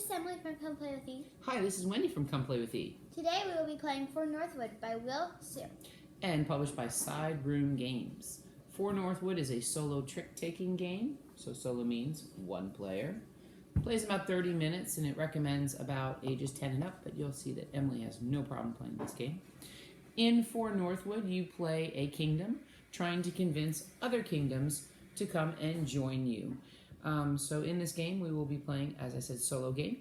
is Emily from Come Play With E. Hi, this is Wendy from Come Play With E. Today we will be playing For Northwood by Will Sue. And published by Side Room Games. For Northwood is a solo trick-taking game. So solo means one player. It plays about 30 minutes and it recommends about ages 10 and up, but you'll see that Emily has no problem playing this game. In For Northwood, you play a kingdom trying to convince other kingdoms to come and join you. So in this game, we will be playing, as I said, solo game.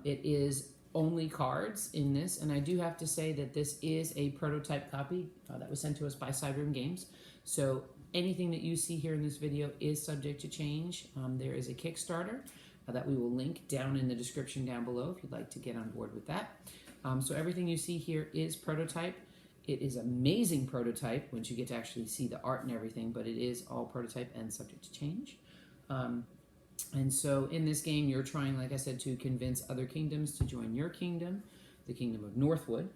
It is only cards in this, and I do have to say that this is a prototype copy that was sent to us by Side Room Games. So anything that you see here in this video is subject to change. There is a Kickstarter that we will link down in the description down below if you'd like to get on board with that. So everything you see here is prototype. It is amazing prototype once you get to actually see the art and everything, but it is all prototype and subject to change. And so in this game, you're trying, like I said, to convince other kingdoms to join your kingdom, the kingdom of Northwood.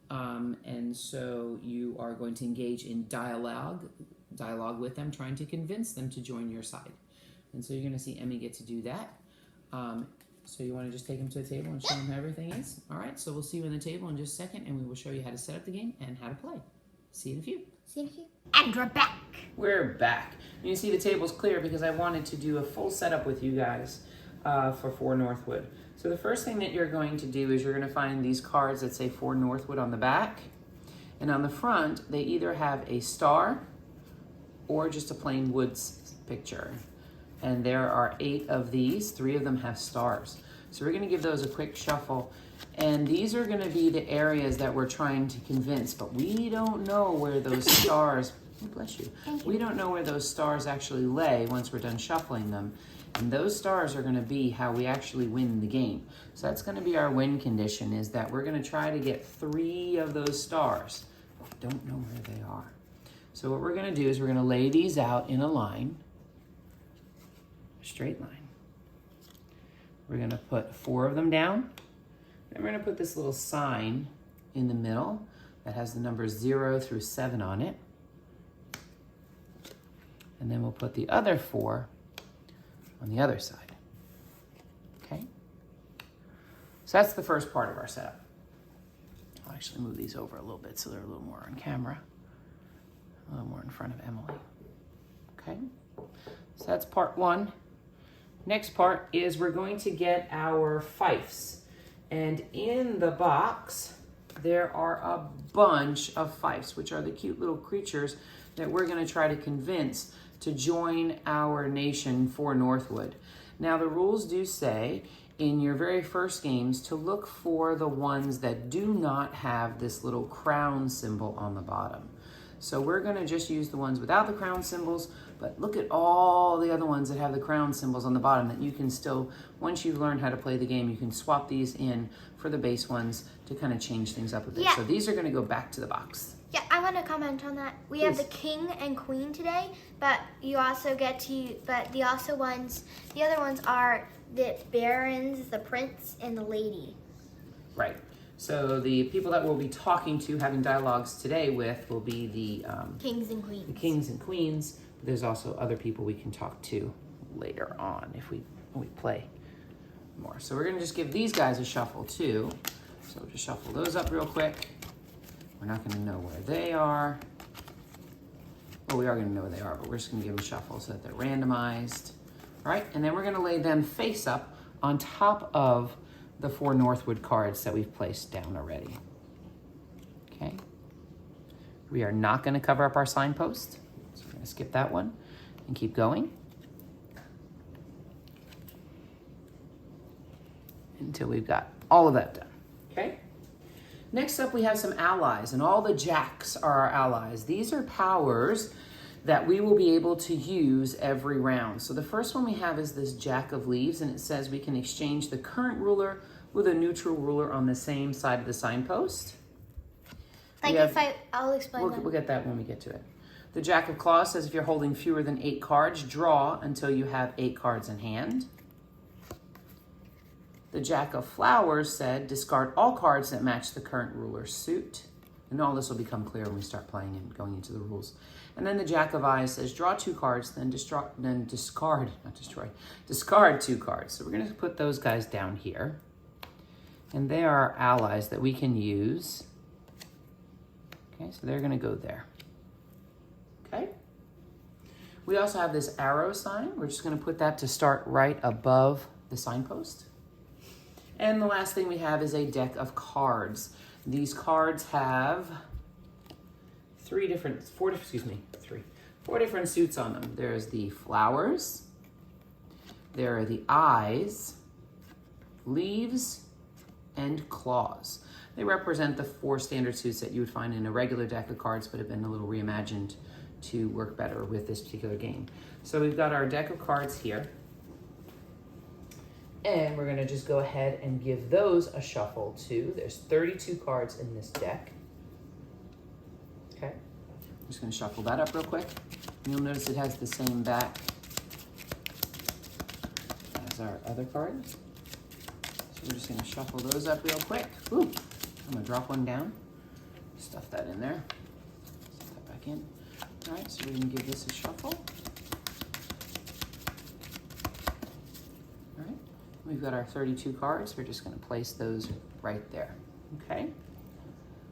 And so you are going to engage in dialogue with them, trying to convince them to join your side. And so you're going to see Emmy get to do that. So you want to just take them to the table and show them how everything is? All right, so we'll see you on the table in just a second, and we will show you how to set up the game and how to play. See you in a few. See you in a few. And we're back. We're back. You see the table's clear because I wanted to do a full setup with you guys for Northwood. So the first thing that you're going to do is you're going to find these cards that say For Northwood on the back. And on the front, they either have a star or just a plain woods picture. And there are 8 of these. 3 of them have stars. So we're going to give those a quick shuffle. And these are going to be the areas that we're trying to convince, but we don't know where those stars, oh, bless you. We don't know where those stars actually lay once we're done shuffling them. And those stars are going to be how we actually win the game. So that's going to be our win condition, is that we're going to try to get 3 of those stars. We don't know where they are. So what we're going to do is we're going to lay these out in a line, a straight line. We're going to put 4 of them down. And we're going to put this little sign in the middle that has the numbers 0 through 7 on it. And then we'll put the other 4 on the other side. Okay? So that's the first part of our setup. I'll actually move these over a little bit so they're a little more on camera. A little more in front of Emily. Okay? So that's part 1. Next part is we're going to get our fifes. And in the box, there are a bunch of fifes, which are the cute little creatures that we're going to try to convince to join our nation For Northwood. Now, the rules do say in your very first games to look for the ones that do not have this little crown symbol on the bottom. So we're going to just use the ones without the crown symbols, but look at all the other ones that have the crown symbols on the bottom that you can still, once you've learned how to play the game, you can swap these in for the base ones to kind of change things up a bit. Yeah. So these are going to go back to the box. Yeah, I want to comment on that. We have the king and queen today, but you also get to, the other ones are the barons, the prince, and the lady. Right. So the people that we'll be talking to, having dialogues today with, will be the kings and queens. The kings and queens. There's also other people we can talk to later on if when we play more. So we're going to just give these guys a shuffle too. So we'll just shuffle those up real quick. We're not going to know where they are. Well, we are going to know where they are, but we're just going to give them a shuffle so that they're randomized. All right, and then we're going to lay them face up on top of the 4 Northwood cards that we've placed down already. Okay. We are not going to cover up our signpost, so we're going to skip that one and keep going until we've got all of that done. Okay. Next up, we have some allies, and all the jacks are our allies. These are powers that we will be able to use every round. So the first one we have is this Jack of Leaves, and it says we can exchange the current ruler with a neutral ruler on the same side of the signpost. I'll explain that. We'll get that when we get to it. The Jack of Claws says if you're holding fewer than 8 cards, draw until you have 8 cards in hand. The Jack of Flowers said discard all cards that match the current ruler's suit. And all this will become clear when we start playing and going into the rules. And then the Jack of Eyes says, draw 2 cards, then discard 2 cards. So we're gonna put those guys down here. And they are our allies that we can use. Okay, so they're gonna go there. Okay. We also have this arrow sign. We're just gonna put that to start right above the signpost. And the last thing we have is a deck of cards. These cards have 4 different suits on them. There's the flowers, there are the eyes, leaves, and claws. They represent the 4 standard suits that you would find in a regular deck of cards, but have been a little reimagined to work better with this particular game. So we've got our deck of cards here. And we're gonna just go ahead and give those a shuffle too. There's 32 cards in this deck. Okay, I'm just gonna shuffle that up real quick. You'll notice it has the same back as our other cards. So we're just gonna shuffle those up real quick. Ooh, I'm gonna drop one down. Stuff that in there. Stuff that back in. All right, so we're gonna give this a shuffle. All right, we've got our 32 cards. We're just gonna place those right there, okay?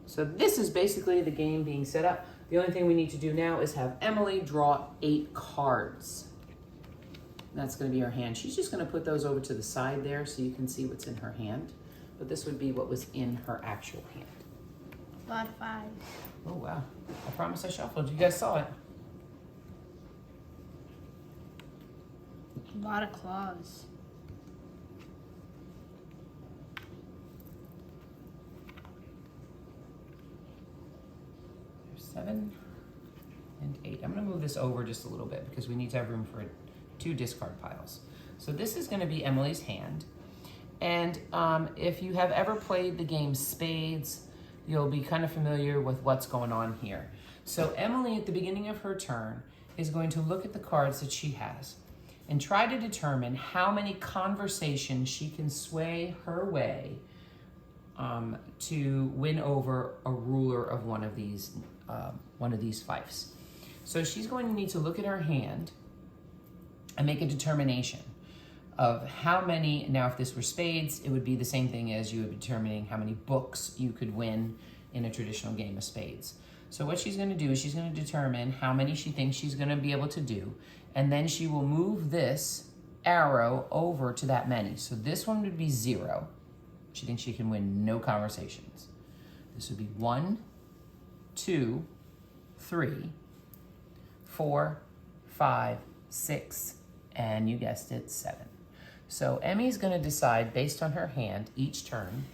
So this is basically the game being set up. The only thing we need to do now is have Emily draw 8 cards. That's gonna be her hand. She's just gonna put those over to the side there so you can see what's in her hand. But this would be what was in her actual hand. A lot of 5s. Oh, wow. I promise I shuffled. You guys saw it. A lot of claws. There's 7 and 8. I'm gonna move this over just a little bit because we need to have room for 2 discard piles. So this is gonna be Emily's hand. And if you have ever played the game Spades, you'll be kind of familiar with what's going on here. So Emily, at the beginning of her turn, is going to look at the cards that she has and try to determine how many conversations she can sway her way to win over a ruler of one of these fiefs. So she's going to need to look at her hand and make a determination of how many. Now, if this were spades, it would be the same thing as you would be determining how many books you could win in a traditional game of spades. So what she's going to do is she's going to determine how many she thinks she's going to be able to do, and then she will move this arrow over to that many. So this one would be 0. She thinks she can win no conversations. This would be 1, 2, 3, 4, 5, 6, and you guessed it, 7. So Emmy's gonna decide based on her hand each turn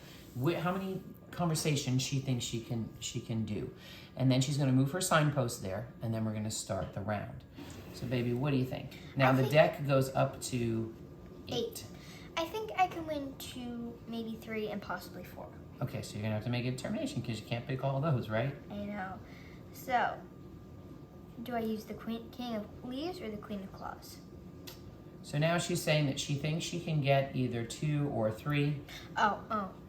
how many conversations she thinks she can do. And then she's gonna move her signpost there, and then we're gonna start the round. So baby, what do you think? Now the deck goes up to 8. I think I can win 2, maybe 3, and possibly 4. Okay, so you're gonna have to make a determination because you can't pick all of those, right? I know. So, do I use the King of Leaves or the Queen of Claws? So now she's saying that she thinks she can get either 2 or 3. Oh,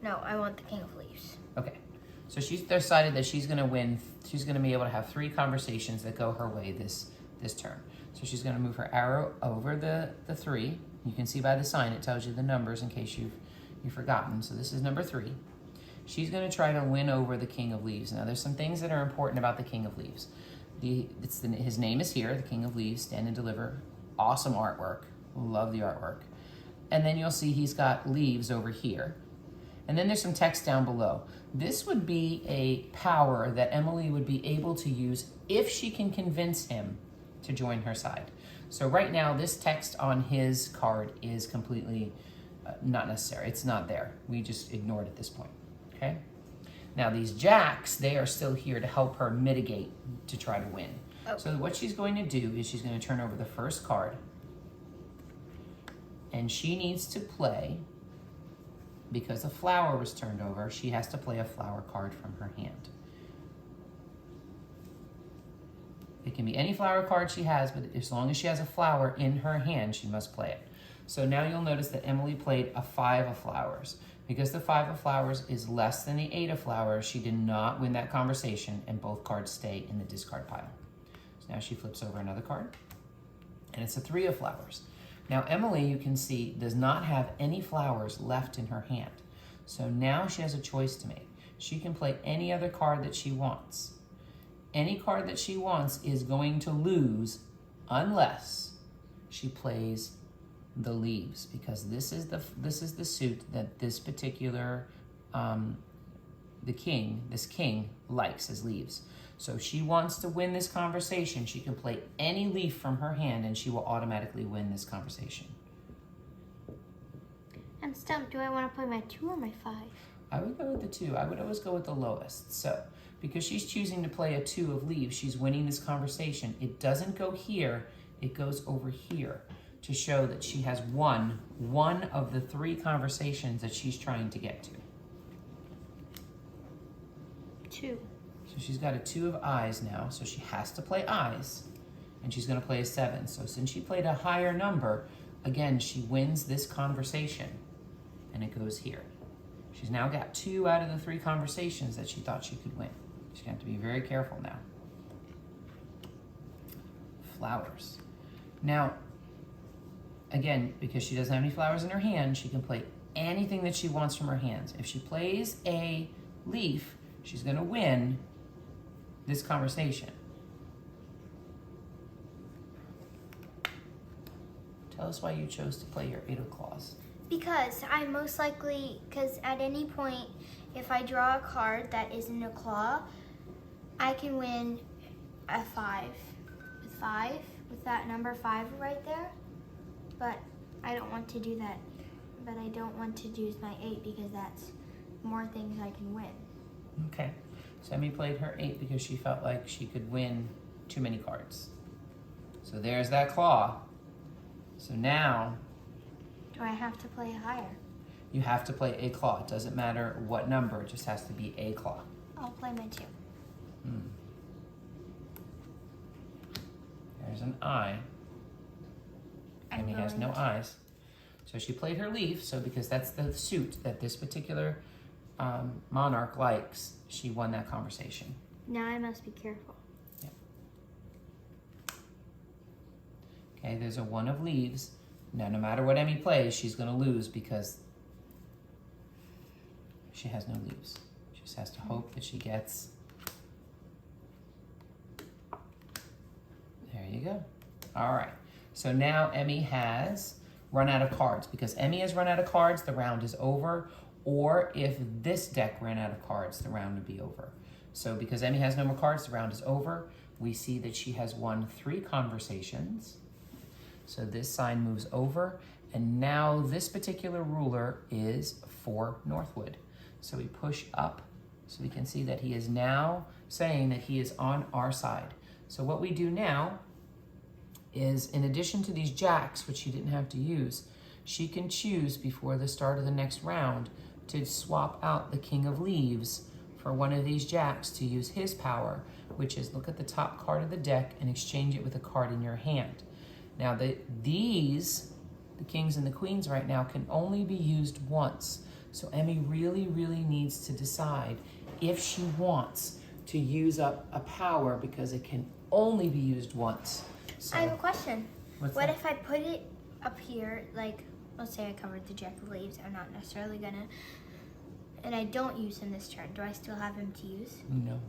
no, I want the King of Leaves. Okay, so she's decided that she's gonna win. She's gonna be able to have 3 conversations that go her way this turn. So she's gonna move her arrow over the 3. You can see by the sign, it tells you the numbers in case you've forgotten. So this is number 3. She's gonna try to win over the King of Leaves. Now there's some things that are important about the King of Leaves. His name is here, the King of Leaves, Stand and Deliver. Awesome artwork. Love the artwork. And then you'll see he's got leaves over here. And then there's some text down below. This would be a power that Emily would be able to use if she can convince him to join her side. So right now, this text on his card is completely not necessary. It's not there. We just ignore it at this point, okay? Now these jacks, they are still here to help her mitigate to try to win. Oh. So what she's going to do is she's going to turn over the first card, and she needs to play, because the flower was turned over, she has to play a flower card from her hand. It can be any flower card she has, but as long as she has a flower in her hand, she must play it. So now you'll notice that Emily played a 5 of flowers. Because the 5 of flowers is less than the 8 of flowers, she did not win that conversation, and both cards stay in the discard pile. So now she flips over another card, and it's a 3 of flowers. Now Emily, you can see, does not have any flowers left in her hand. So now she has a choice to make. She can play any other card that she wants. Any card that she wants is going to lose unless she plays the leaves, because this is the suit that this particular this king likes, as leaves. So if she wants to win this conversation, she can play any leaf from her hand and she will automatically win this conversation. I'm stumped. Do I want to play my 2 or my 5? I would go with the 2. I would always go with the lowest. So because she's choosing to play a 2 of leaves, she's winning this conversation. It doesn't go here, it goes over here to show that she has won one of the 3 conversations that she's trying to get to. 2. So she's got a 2 of eyes now, so she has to play eyes, and she's going to play a 7. So since she played a higher number, again, she wins this conversation, and it goes here. She's now got 2 out of the 3 conversations that she thought she could win. She's going to have to be very careful now. Flowers. Now, again, because she doesn't have any flowers in her hand, she can play anything that she wants from her hands. If she plays a leaf, she's going to win this conversation. Tell us why you chose to play your 8 of claws. Because because at any point, if I draw a card that isn't a claw, I can win a 5. With that number 5 right there. But I don't want to do that. But I don't want to use my 8 because that's more things I can win. Okay. So Emmy played her 8 because she felt like she could win too many cards. So there's that claw. So now, Do I have to play higher? you have to play a claw. It doesn't matter what number, it just has to be a claw. I'll play my 2. There's an eye. Emmy has no eyes. So she played her leaf, so because that's the suit that this particular monarch likes, she won that conversation. Now I must be careful. Yeah. Okay, there's a 1 of leaves. Now, no matter what Emmy plays, she's going to lose because she has no leaves. She just has to hope that she gets... There you go. All right. So now Emmy has run out of cards. Because Emmy has run out of cards, the round is over. Or if this deck ran out of cards, the round would be over. So because Emmy has no more cards, the round is over. We see that she has won 3 conversations. So this sign moves over. And now this particular ruler is For Northwood. So we push up so we can see that he is now saying that he is on our side. So what we do now is, in addition to these jacks, which she didn't have to use, she can choose before the start of the next round to swap out the King of Leaves for one of these jacks to use his power, which is look at the top card of the deck and exchange it with a card in your hand. Now, the kings and the queens right now can only be used once. So Emmy really, really needs to decide if she wants to use up a power because it can only be used once. So, I have a question. What If I put it up here, like, let's say I covered the Jack of Leaves, I'm not necessarily gonna, and I don't use him this turn, do I still have him to use? No.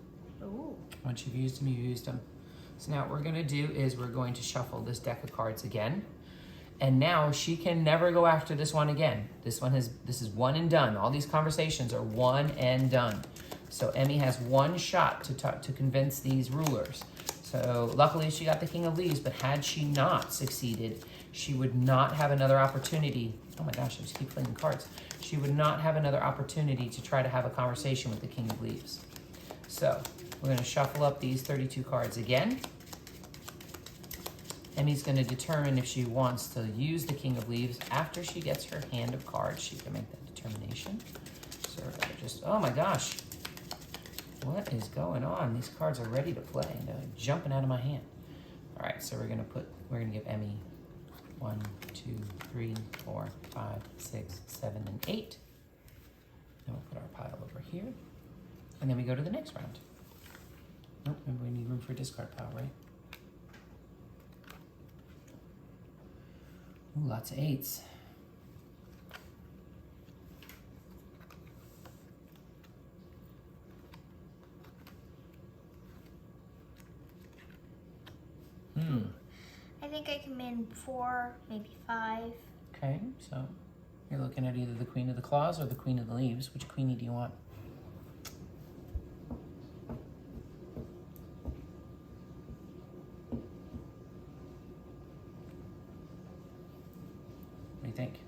Ooh. Once you've used them, you used them. So now what we're gonna do is we're going to shuffle this deck of cards again. And now she can never go after this one again. This is one and done. All these conversations are one and done. So Emmy has one shot to convince these rulers. So luckily she got the King of Leaves, but had she not succeeded, she would not have another opportunity. Oh my gosh, I just keep playing the cards. She would not have another opportunity to try to have a conversation with the King of Leaves. So we're gonna shuffle up these 32 cards again. Emmy's going to determine if she wants to use the King of Leaves. After she gets her hand of cards, she can make that determination. So we're going to just, oh my gosh. What is going on? These cards are ready to play. They're jumping out of my hand. All right, so we're going to give Emmy 1, 2, 3, 4, 5, 6, 7, and 8. Then we'll put our pile over here. And then we go to the next round. Nope, remember we need room for a discard pile, right? Ooh, lots of 8s. I think I can win 4, maybe 5. Okay, so you're looking at either the Queen of the Claws or the Queen of the Leaves. Which queenie do you want? What do you think?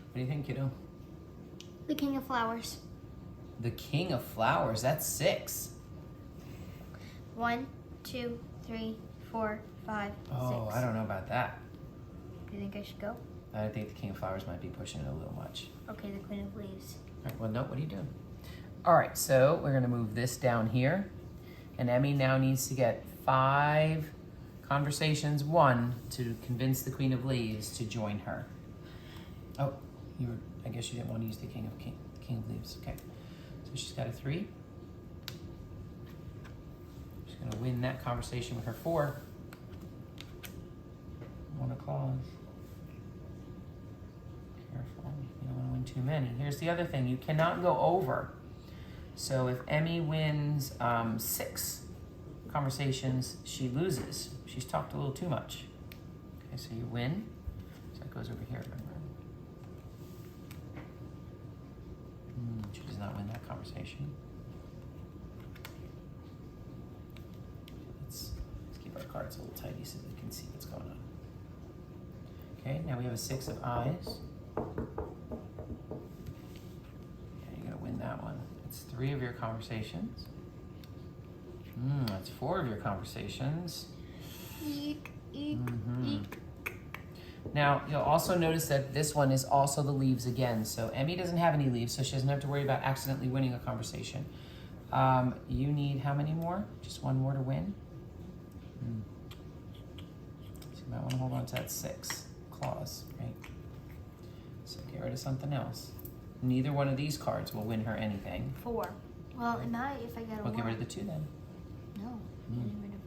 What do you think, kiddo? The King of Flowers. The King of Flowers, that's 6. 1, 2, 3, 4, 5, 6. Oh, I don't know about that. Do you think I should go? I think the King of Flowers might be pushing it a little much. Okay, the Queen of Leaves. All right, well, no, what are you doing? All right, so we're gonna move this down here. And Emmy now needs to get 5 conversations, 1, to convince the Queen of Leaves to join her. Oh, I guess you didn't want to use the King of Leaves. Okay, so she's got a 3. She's gonna win that conversation with her 4. 1 of claws. Careful, you don't want to win too many. Here's the other thing, you cannot go over. So if Emmy wins 6 conversations, she loses. She's talked a little too much. Okay, so you win. So it goes over here, remember? She does not win that conversation. Let's keep our cards a little tidy so we can see what's going on. Okay, now we have a 6 of eyes. Yeah, you're gonna win that one. It's 3 of your conversations. That's 4 of your conversations. Eek, eek, eek. Now, you'll also notice that this one is also the leaves again. So Emmy doesn't have any leaves, so she doesn't have to worry about accidentally winning a conversation. You need how many more? Just 1 more to win? So you might want to hold on to that 6 claws, right? So get rid of something else. Neither one of these cards will win her anything. 4. Well, it might if I get a 1. We'll get rid of the 2 then. No, getting rid of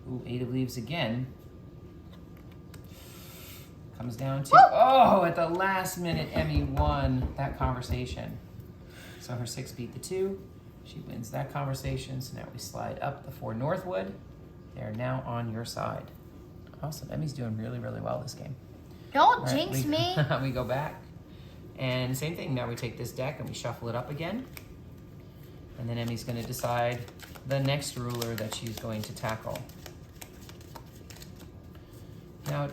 the... Ooh, 8 of leaves again. Comes down to, Woo! oh, at the last minute, Emmy won that conversation. So her 6 beat the 2. She wins that conversation. So now we slide up the For Northwood. They're now on your side. Awesome. Emmy's doing really, really well this game. Don't jinx me. We go back. And same thing. Now we take this deck and we shuffle it up again. And then Emmy's going to decide the next ruler that she's going to tackle. Now,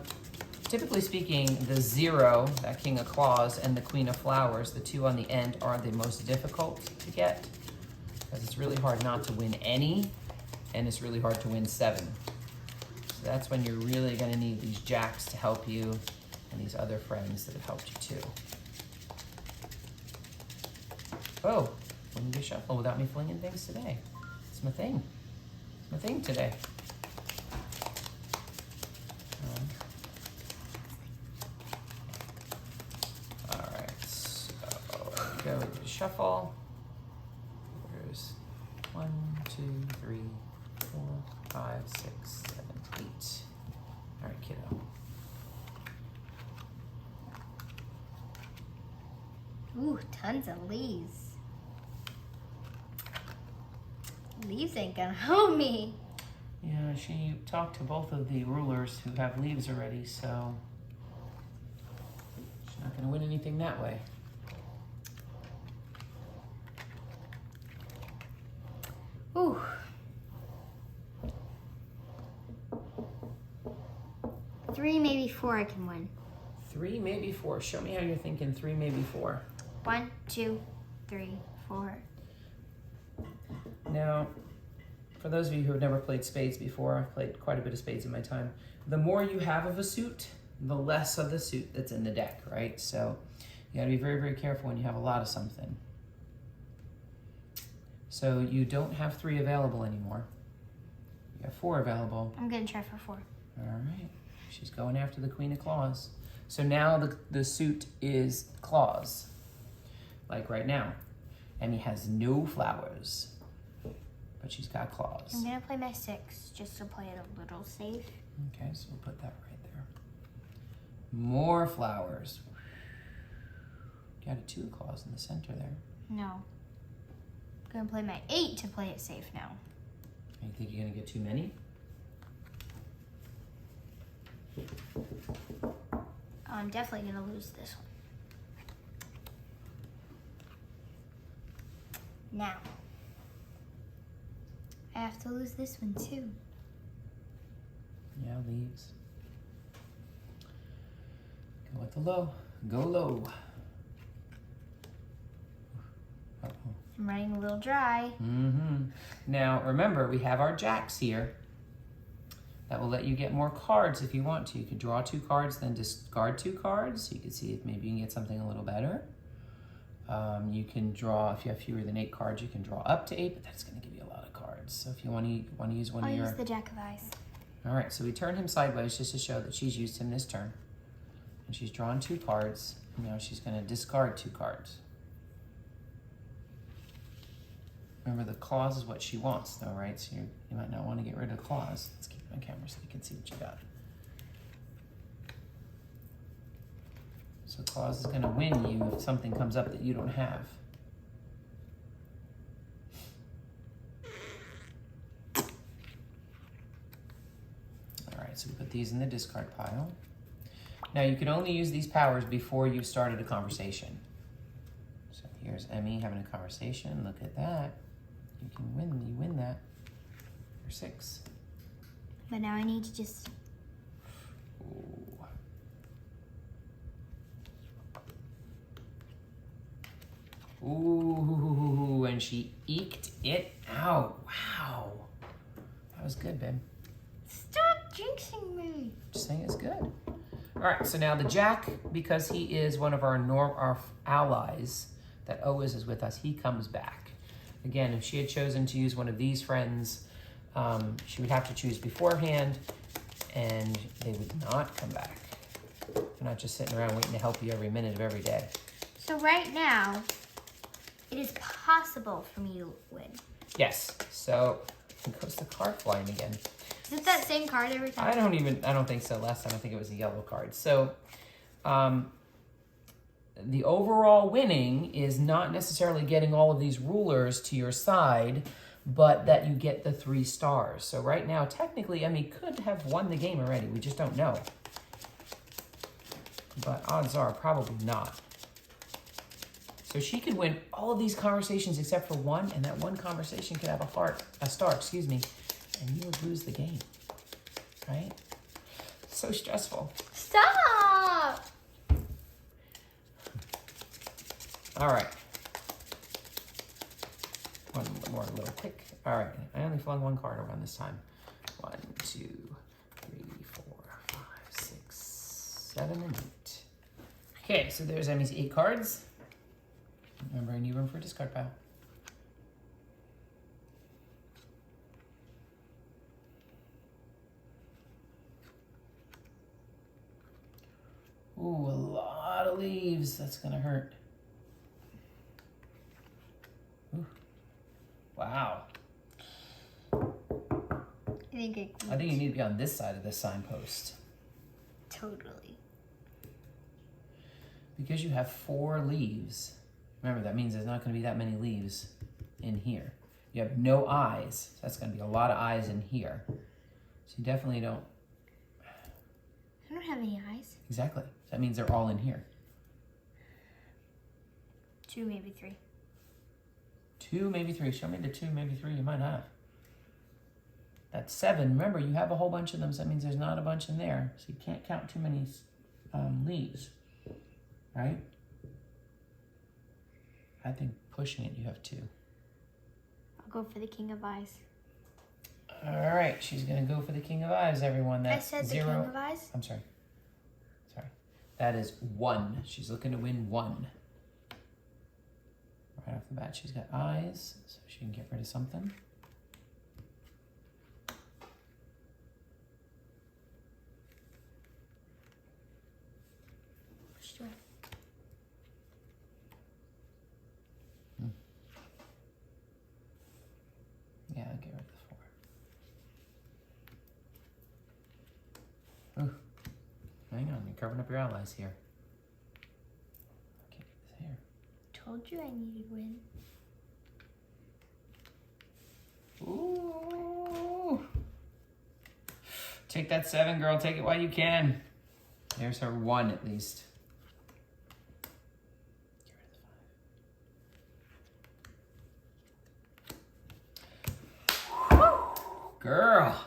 typically speaking, the 0, that King of Claws, and the Queen of Flowers, the 2 on the end, are the most difficult to get because it's really hard not to win any, and it's really hard to win 7. So that's when you're really going to need these jacks to help you and these other friends that have helped you too. Oh, wouldn't do shuffle without me flinging things today. It's my thing. It's my thing today. Go to shuffle. There's 1, 2, 3, 4, 5, 6, 7, 8. All right, kiddo. Ooh, tons of leaves. Leaves ain't gonna help me. Yeah, she talked to both of the rulers who have leaves already, so she's not gonna win anything that way. Ooh. Three, maybe 4 I can win. 3, maybe 4. Show me how you're thinking 3, maybe 4. 1, 2, 3, 4. Now, for those of you who have never played spades before, I've played quite a bit of spades in my time. The more you have of a suit, the less of the suit that's in the deck, right? So you gotta be very, very careful when you have a lot of something. So you don't have 3 available anymore. You have 4 available. I'm gonna try for 4. All right. She's going after the Queen of Claws. So now the suit is claws. Like right now. Emmy has no flowers, but she's got claws. I'm gonna play my 6 just to play it a little safe. Okay, so we'll put that right there. More flowers. Got a 2 of claws in the center there. No. I'm gonna play my 8 to play it safe now. You think you're gonna get too many? I'm definitely gonna lose this one. Now, I have to lose this one too. Yeah, leaves. Go with the low. Go low. Uh-oh. I'm running a little dry. Now, remember, we have our jacks here. That will let you get more cards if you want to. You can draw 2 cards, then discard 2 cards. You can see if maybe you can get something a little better. You can draw, if you have fewer than 8 cards, you can draw up to 8, but that's going to give you a lot of cards. So if you want to use one I'll of your... use the Jack of Eyes. All right, so we turned him sideways just to show that she's used him this turn. And she's drawn 2 cards. And now she's going to discard 2 cards. Remember, the claws is what she wants, though, right? So you might not want to get rid of claws. Let's keep it on camera so you can see what you got. So claws is going to win you if something comes up that you don't have. All right, so we put these in the discard pile. Now, you can only use these powers before you've started a conversation. So here's Emmy having a conversation. Look at that. You win that. You're 6. But now I need to just... Ooh, and she eked it out. Wow. That was good, babe. Stop jinxing me. Just saying it's good. All right, so now the Jack, because he is one of our allies that always is with us, he comes back. Again, if she had chosen to use one of these friends, she would have to choose beforehand, and they would not come back. They're not just sitting around waiting to help you every minute of every day. So right now, it is possible for me to win. Yes, so here goes the card flying again. Is it that same card every time? I don't think so. Last time I think it was a yellow card. So the overall winning is not necessarily getting all of these rulers to your side, but that you get the 3 stars. So right now, technically, Emmy could have won the game already. We just don't know. But odds are probably not. So she could win all of these conversations except for one, and that one conversation could have a star, excuse me, and you would lose the game, right? So stressful. Stop! All right. One more little quick. All right, I only flung 1 card around this time. 1, 2, 3, 4, 5, 6, 7, and 8. Okay, so there's Emmy's 8 cards. Remember, any room for a discard pile. Ooh, a lot of leaves. That's gonna hurt. Ooh. Wow. I think you need to be on this side of the signpost. Totally. Because you have 4 leaves. Remember, that means there's not going to be that many leaves in here. You have no eyes. So that's going to be a lot of eyes in here. So you definitely don't... I don't have any eyes. Exactly. That means they're all in here. 2, maybe 3. 2, maybe 3. Show me the 2, maybe 3 you might have. That's 7. Remember, you have a whole bunch of them, so that means there's not a bunch in there. So you can't count too many leaves. Right? I think pushing it, you have 2. I'll go for the King of Eyes. All right, she's going to go for the King of Eyes, everyone. That's I said 0. the King of Eyes? I'm sorry. That is 1. She's looking to win 1. Right off the bat, she's got eyes, so she can get rid of something. Yeah, I'll get rid of the 4. Ooh. Hang on, you're covering up your allies here. Okay, this here. Told you I needed win. Ooh. Take that 7, girl. Take it while you can. There's her 1 at least. Get rid of the 5. Girl.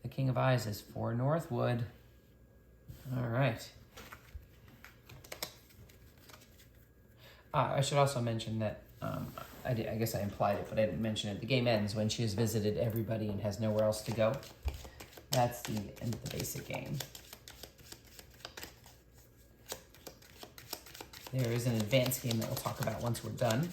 The King of Eyes is For Northwood. All right. I should also mention that, I guess I implied it, but I didn't mention it. The game ends when she has visited everybody and has nowhere else to go. That's the end of the basic game. There is an advanced game that we'll talk about once we're done.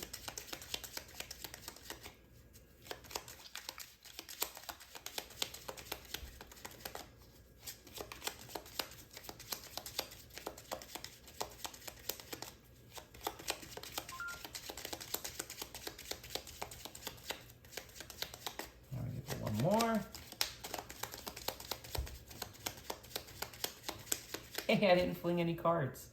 More. Hey, I didn't fling any cards.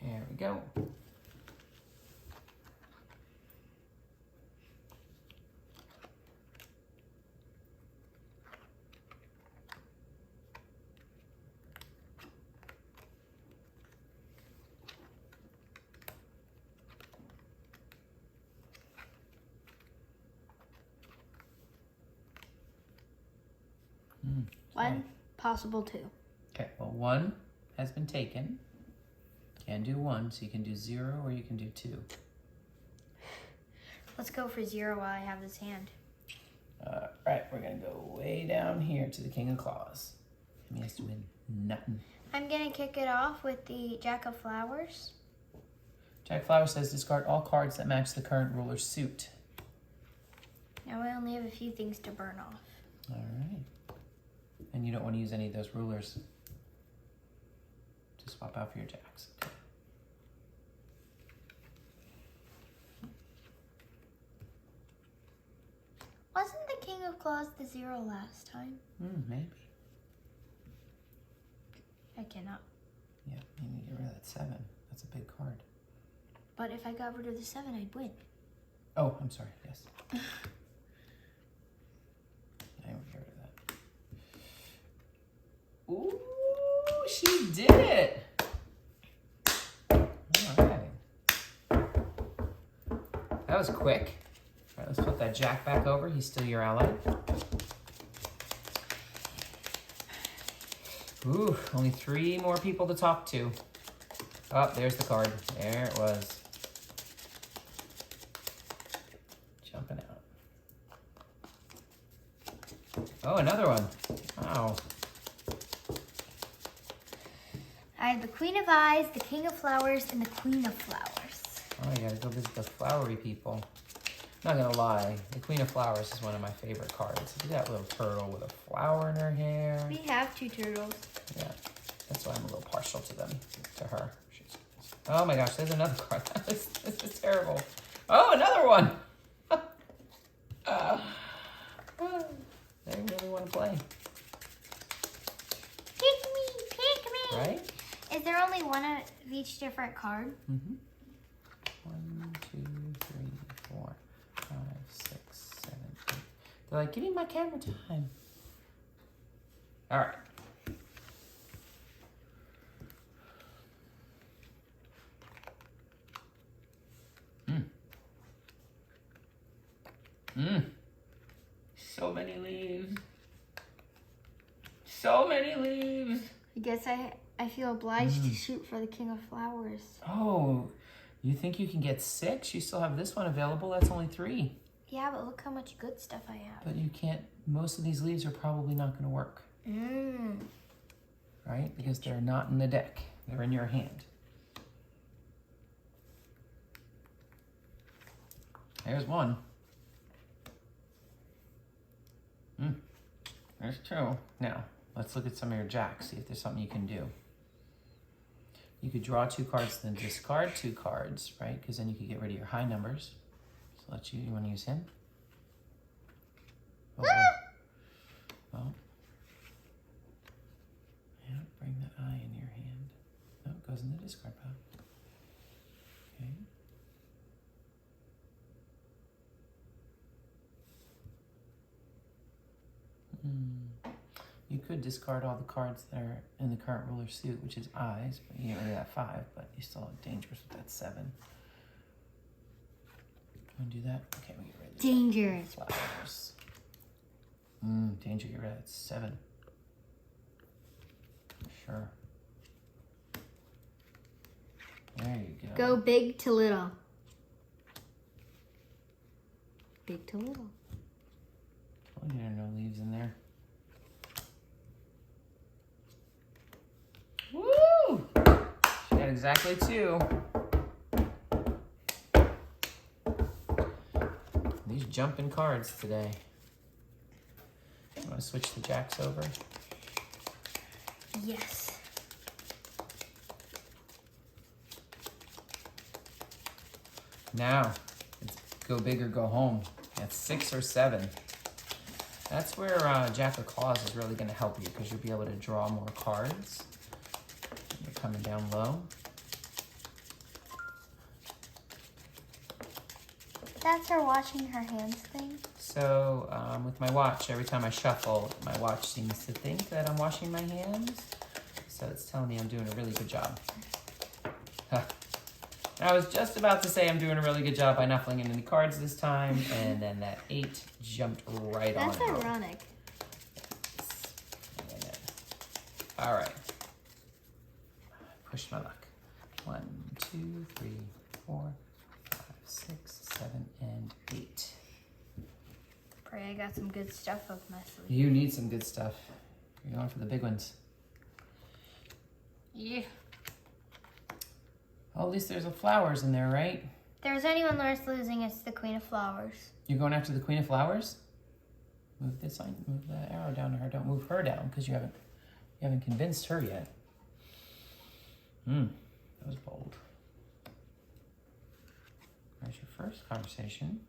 There we go. One, possible 2. Okay, well 1 has been taken. Can do 1, so you can do 0 or you can do 2. Let's go for 0 while I have this hand. Right, we're gonna go way down here to the King of Claws. He has to win nothing. I'm gonna kick it off with the Jack of Flowers. Jack of Flowers says discard all cards that match the current ruler's suit. Now I only have a few things to burn off. All right. And you don't want to use any of those rulers to swap out for your jacks. Okay. Wasn't the King of Claws the 0 last time? Maybe. I cannot. Yeah, you need to get rid of that 7. That's a big card. But if I got rid of the 7, I'd win. Oh, I'm sorry. Yes. I will get rid of that. Ooh, she did it. All right. That was quick. All right, let's put that Jack back over. He's still your ally. Ooh, only 3 more people to talk to. Oh, there's the card. There it was. Jumping out. Oh, another one. Wow. I have the Queen of Eyes, the King of Flowers, and the Queen of Flowers. Oh, you gotta go visit the flowery people. Not gonna lie, the Queen of Flowers is one of my favorite cards. Look at that little turtle with a flower in her hair. We have 2 turtles. Yeah, that's why I'm a little partial to them, to her. Oh my gosh, there's another card. This is terrible. Oh, another one. They really want to play. Pick me. Right? Is there only one of each different card? 1, 2, 3, 4, 5, 6, 7, 8. They're like, give me my camera time. All right. So many leaves. So many leaves. I guess I feel obliged to shoot for the King of Flowers. Oh, you think you can get 6? You still have this one available. That's only 3. Yeah, but look how much good stuff I have. But you can't, most of these leaves are probably not going to work. Right? Because they're not in the deck. They're in your hand. There's one. There's 2. Now, let's look at some of your jacks, see if there's something you can do. You could draw 2 cards, then discard 2 cards, right? Because then you could get rid of your high numbers. So you want to use him? Oh, well, yeah, bring the eye in your hand. No, it goes in the discard pile. Okay. You could discard all the cards that are in the current ruler's suit, which is eyes, but you get rid of that 5, but you still have dangerous with that 7. Want to do that? Okay, we get rid of Dangerous. flowers. Danger, get rid of that 7. Sure. There you go. Go big to little. Big to little. Oh, there are no leaves in there. Woo! She got exactly 2. These jumping cards today. You want to switch the jacks over? Yes. Now, it's go big or go home. That's 6 or 7. That's where Jack of Claws is really going to help you because you'll be able to draw more cards. You're coming down low. That's her washing her hands thing. So with my watch, every time I shuffle, my watch seems to think that I'm washing my hands. So it's telling me I'm doing a really good job. I was just about to say I'm doing a really good job by not flinging any cards this time, and then that 8 jumped right on. That's ironic. All right. Push my luck. 1, 2, 3, 4, 5, 6, 7, and 8. Pray I got some good stuff up my sleeve. You need some good stuff. You're going for the big ones. Yeah. Oh, at least there's a flowers in there, right? If there's anyone worth losing, it's the Queen of Flowers. You're going after the Queen of Flowers? Move this line, move the arrow down to her. Don't move her down because you haven't convinced her yet. That was bold. There's your first conversation.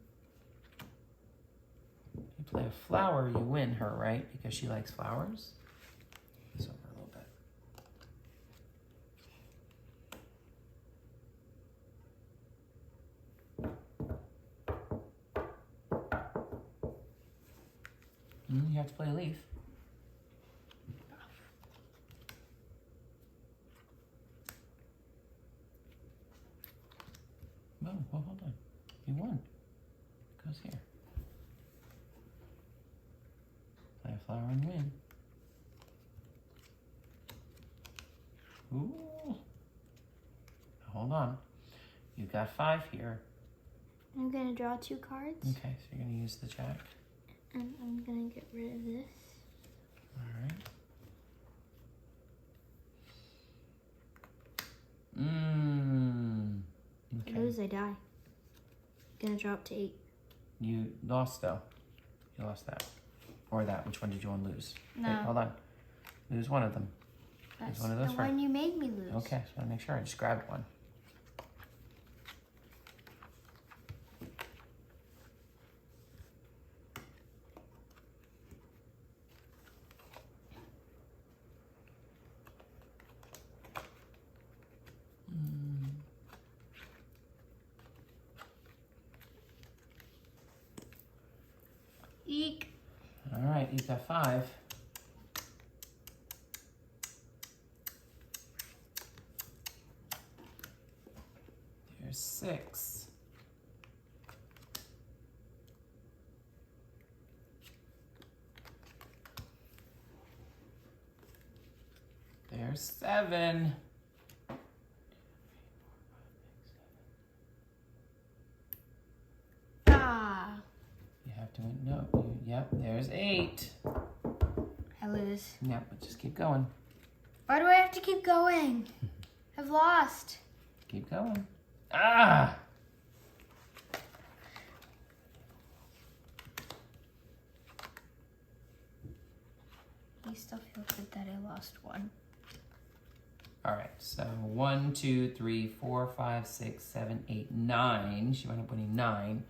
You play a flower, you win her, right? Because she likes flowers. This over a little bit. You have to play a leaf. Oh, well, hold on. You won. It goes here. Play a flower and win. Ooh. Hold on. You've got 5 here. I'm going to draw 2 cards. Okay, so you're going to use the jack. And I'm going to get rid of this. All right. If Okay. I lose, I die. Gonna drop to 8. You lost though. You lost that. Or that. Which one did you want to lose? No. Wait, hold on. Lose one of them. That's one of those the first. one you made me lose. Okay, so I want to make sure I just grabbed one. Eek. All right, you got 5. There's 6. There's 7. Ah. You have to win. No, yep, there's 8. I lose. Yep, but just keep going. Why do I have to keep going? I've lost. Keep going. Ah! You still feel good that I lost 1. All right, so 1, 2, 3, 4, 5, 6, 7, 8, 9. She wound up winning 9.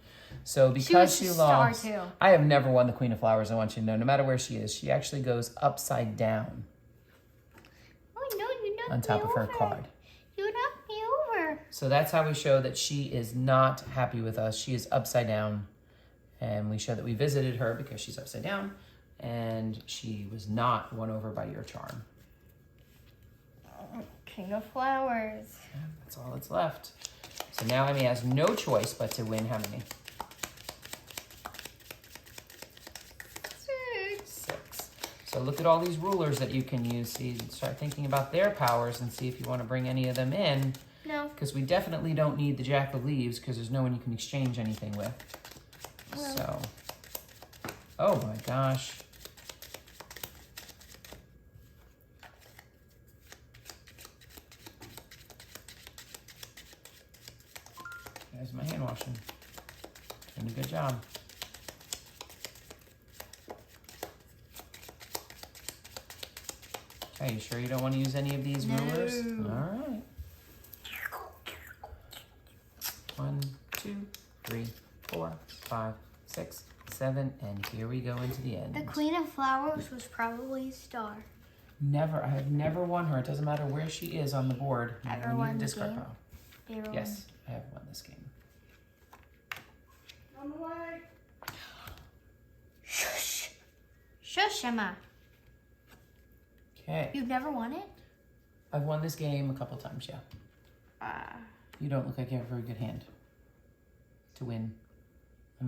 So because she lost, too. I have never won the Queen of Flowers. I want you to know, no matter where she is, she actually goes upside down. Oh no, you knocked on top me of her over. card. You knocked me over. So that's how we show that she is not happy with us. She is upside down. And we show that we visited her because she's upside down. And she was not won over by your charm. King of Flowers. Yeah, that's all that's left. So now Emmy has no choice but to win how many? 6. So look at all these rulers that you can use. See, start thinking about their powers and see if you want to bring any of them in. No. Because we definitely don't need the Jack of Leaves because there's no one you can exchange anything with. No. So, oh my gosh. There's my hand washing. Doing a good job. Okay, you sure you don't want to use any of these rulers? All right. 1, 2, 3, 4, 5, 6, 7, and here we go into the end. The Queen of Flowers was probably a star. Never, I have never won her. It doesn't matter where she is on the board. Ever We need won a the discard game? pile. Yes, I have won this game. On the way. Shush. Shush, Emma. Okay, You've never won it? I've won this game a couple times, yeah. You don't look like you have a very good hand to win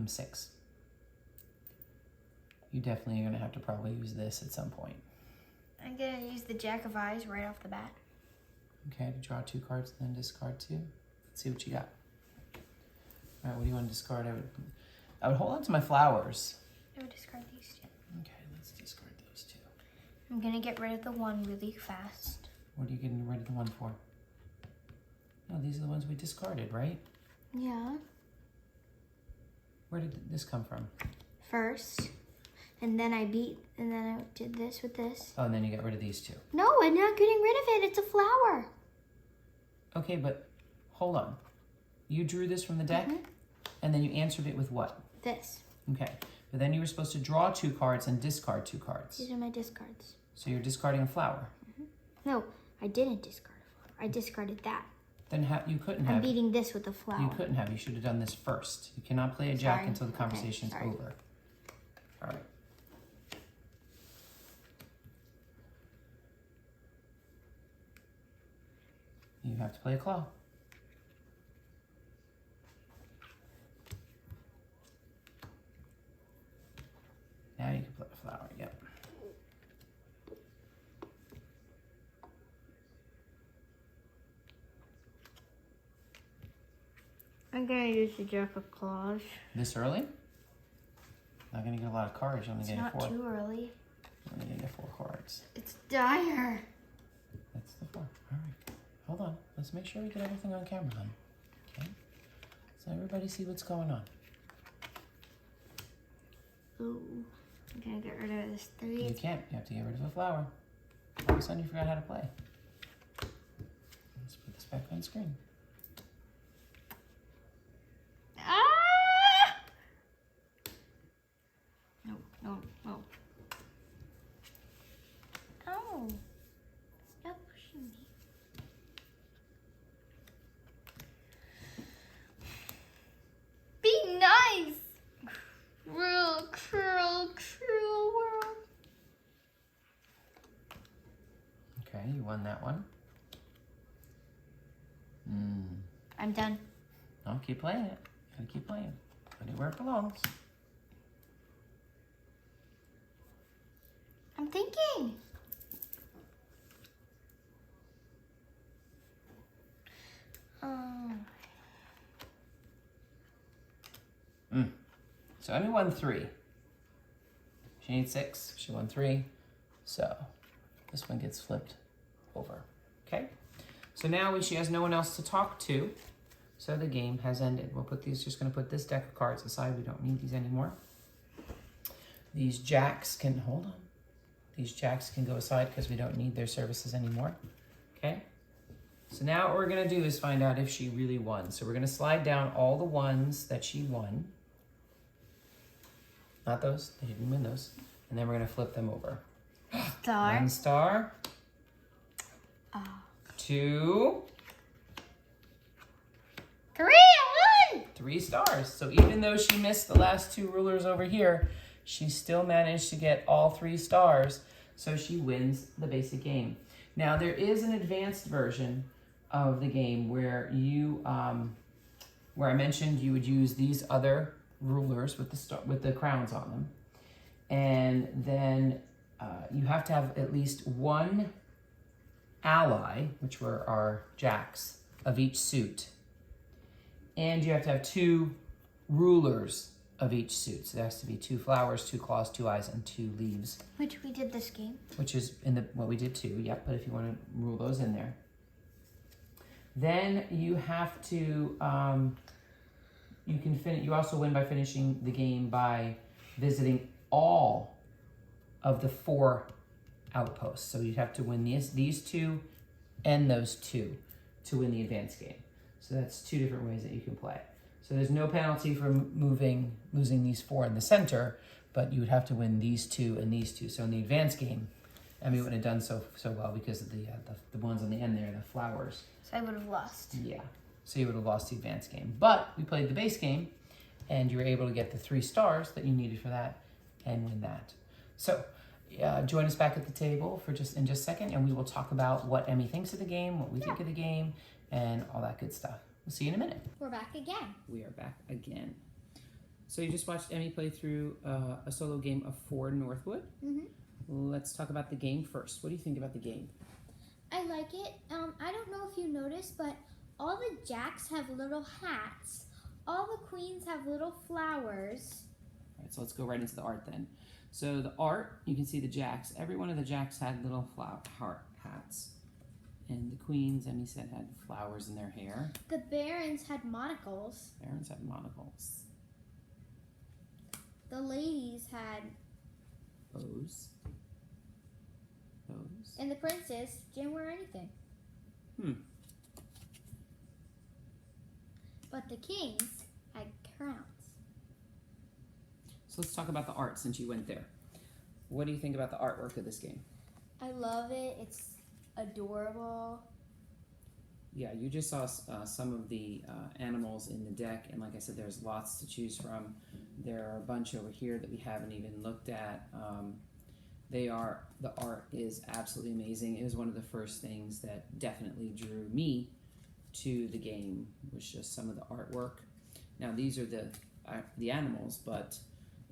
6. You definitely are going to have to probably use this at some point. I'm gonna use the Jack of Eyes right off the bat. Okay, to draw 2 cards and then discard 2. Let's see what you got. All right, what do you want to discard? I would hold on to my flowers. I would discard these two. Okay, let's discard those 2. I'm gonna get rid of the one really fast. What are you getting rid of the one for? No, these are the ones we discarded, right? Yeah. Where did this come from? First. And then I did this with this. Oh, and then you got rid of these 2. No, I'm not getting rid of it. It's a flower. Okay, but hold on. You drew this from the deck, and then you answered it with what? This. Okay, but then you were supposed to draw 2 cards and discard 2 cards. These are my discards. So you're discarding a flower. No, I didn't discard a flower. I discarded that. Then you couldn't I'm have. beating this with a flower. You couldn't have. You should have done this first. You cannot play a jack Sorry. until the Okay, conversation's sorry. over. All right. You have to play a claw. Now you can play a flower, yep. I'm gonna use the Jack of Claws. This early? Not gonna get a lot of cards. You're only It's getting not 4. too early. You're only getting 4 cards. It's dire. That's the 4. All right. Hold on. Let's make sure we get everything on camera, hon. Okay. So everybody see what's going on. Ooh. I'm gonna get rid of this 3. You can't. You have to get rid of a flower. All of a sudden you forgot how to play. Let's put this back on screen. Ah! No, no, no. Oh. Stop pushing me. Be nice! Cruel, cruel, cruel world. Okay, you won that one. I'm done. No, keep playing it. Gotta keep playing. Put it where it belongs. I'm thinking. So Emmy won 3. She needs 6. She won 3. So this one gets flipped over. Okay. So now she has no one else to talk to. So the game has ended. We'll put these. Just going to put this deck of cards aside. We don't need these anymore. These jacks can hold on. These jacks can go aside because we don't need their services anymore. Okay. So now what we're gonna do is find out if she really won. So we're gonna slide down all the ones that she won. Not those, they didn't win those. And then we're gonna flip them over. Star. 1 star. Oh. 2. 3, 1. 3 stars. So even though she missed the last 2 rulers over here, she still managed to get all 3 stars. So she wins the basic game. Now there is an advanced version of the game where you, where I mentioned you would use these other rulers with the crowns on them, and then you have to have at least 1 ally, which were our jacks of each suit, and you have to have 2 rulers of each suit. So there has to be 2 flowers, 2 claws, 2 eyes, and 2 leaves. Which we did this game. Which is in the what we did too. Yep. But if you want to rule those in there, then you have to. You can finish. You also win by finishing the game by visiting all of the 4 outposts. So you'd have to win these 2 and those 2 to win the advanced game. So that's 2 different ways that you can play. So there's no penalty for losing these 4 in the center, but you would have to win these 2 and these 2. So in the advanced game, Emmy wouldn't have done so well because of the ones on the end there, the flowers. So I would have lost. Yeah. So you would have lost the advanced game. But we played the base game, and you were able to get the 3 stars that you needed for that and win that. So join us back at the table in just a second, and we will talk about what Emmy thinks of the game, what we think of the game, and all that good stuff. We'll see you in a minute. We're back again. We are back again. So you just watched Emmy play through a solo game of For Northwood. Let's talk about the game first. What do you think about the game? I like it. I don't know if you noticed, but all the jacks have little hats. All the queens have little flowers. All right, so let's go right into the art then. So the art, you can see the jacks. Every one of the jacks had little heart hats. And the queens, Emmy said, had flowers in their hair. The barons had monocles. Barons had monocles. The ladies had Bows. Bows. And the princess didn't wear anything. But the kings had crowns. So let's talk about the art since you went there. What do you think about the artwork of this game? I love it. It's adorable. Yeah, you just saw some of the animals in the deck, and like I said, there's lots to choose from. There are a bunch over here that we haven't even looked at. The art is absolutely amazing. It was one of the first things that definitely drew me to the game, was just some of the artwork. Now these are the animals, but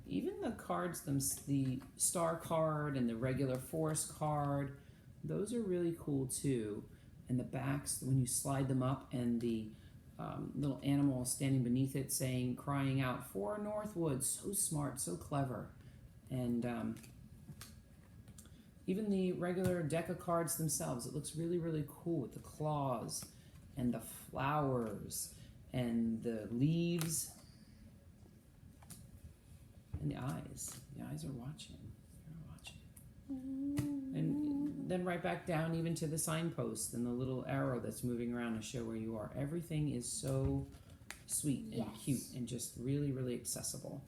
even the cards, the star card and the regular forest card, those are really cool too. And the backs, when you slide them up, and the little animal standing beneath it saying, crying out, "For Northwood," so smart, so clever. And even the regular deck of cards themselves, it looks really, really cool with the claws and the flowers and the leaves and the eyes. The eyes are watching. They're watching. And then right back down even to the signpost and the little arrow that's moving around to show where you are. Everything is so sweet and cute and just really, really accessible.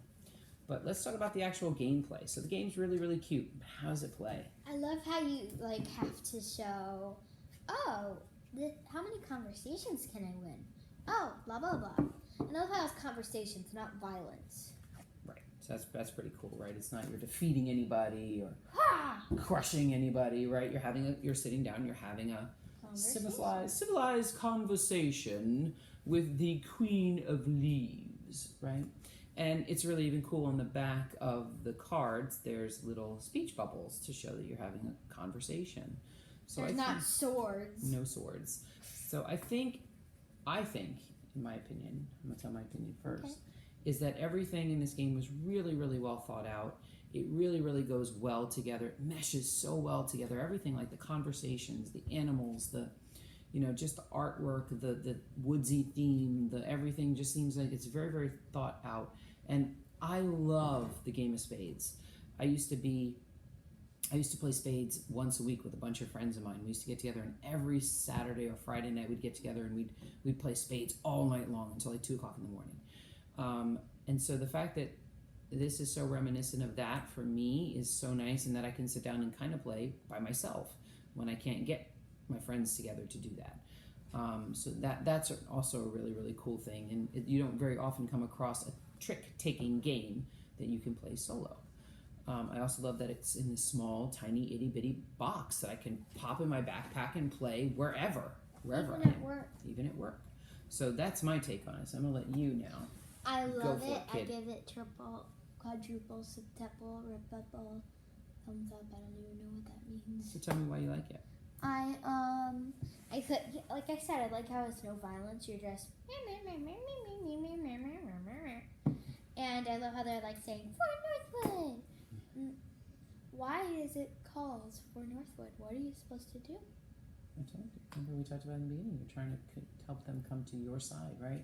But let's talk about the actual gameplay. So the game's really, really cute. How does it play? I love how you have to show, how many conversations can I win? Oh, blah, blah, blah. I love how it's conversations, not violence. Right. So that's pretty cool, right? It's not you're defeating anybody or crushing anybody, right? You're sitting down, you're having a civilized conversation with the Queen of Leaves, right? And it's really even cool on the back of the cards, there's little speech bubbles to show that you're having a conversation. So There's not swords. No swords. So I think, in my opinion, I'm gonna tell my opinion first, is that everything in this game was really, really well thought out. It really, really goes well together. It meshes so well together. Everything, like the conversations, the animals, just the artwork, the woodsy theme, everything just seems like it's very, very thought out. And I love the game of spades. I used to be I used to play spades once a week with a bunch of friends of mine. We used to get together, and every Saturday or Friday night we'd get together and we'd play spades all night long until like 2 o'clock in the morning. And so the fact that this is so reminiscent of that for me is so nice, and that I can sit down and kind of play by myself when I can't get my friends together to do that. So that's also a really, really cool thing, and you don't very often come across a trick-taking game that you can play solo. I also love that it's in this small, tiny, itty-bitty box that I can pop in my backpack and play wherever Even I am. at work. Even at work. So that's my take on it. So I'm going to let you now. I love for it. it, I kid. give it triple, quadruple, septuple, ripple, thumbs up. I don't even know what that means. So tell me why you like it. I could, like I said, I like how it's no violence. You're just and I love how they're like saying For Northwood. Why is it called For Northwood? What are you supposed to do? I told you. Remember we talked about in the beginning. You're trying to help them come to your side, right?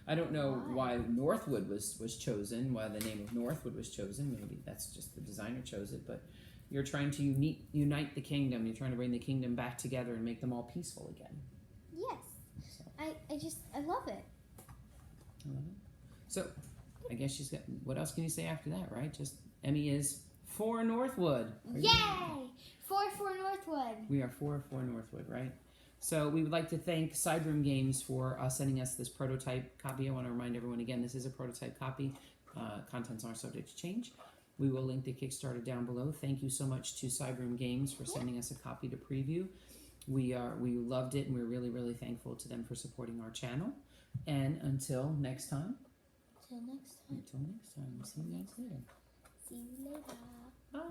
I don't know why Northwood was chosen, why the name of Northwood was chosen. Maybe that's just the designer chose it, but you're trying to unite the kingdom. You're trying to bring the kingdom back together and make them all peaceful again. Yes. So, I love it. I love it. So, I guess she's got, what else can you say after that, right? Just, Emmy is For Northwood. Yay! For Northwood. We are for Northwood, right? So we would like to thank Sideroom Games for sending us this prototype copy. I want to remind everyone again, this is a prototype copy. Contents are subject to change. We will link the Kickstarter down below. Thank you so much to Sideroom Games for sending us a copy to preview. We loved it, and we're really, really thankful to them for supporting our channel. And until next time. Until next time. We'll see you guys later. See you later. Bye.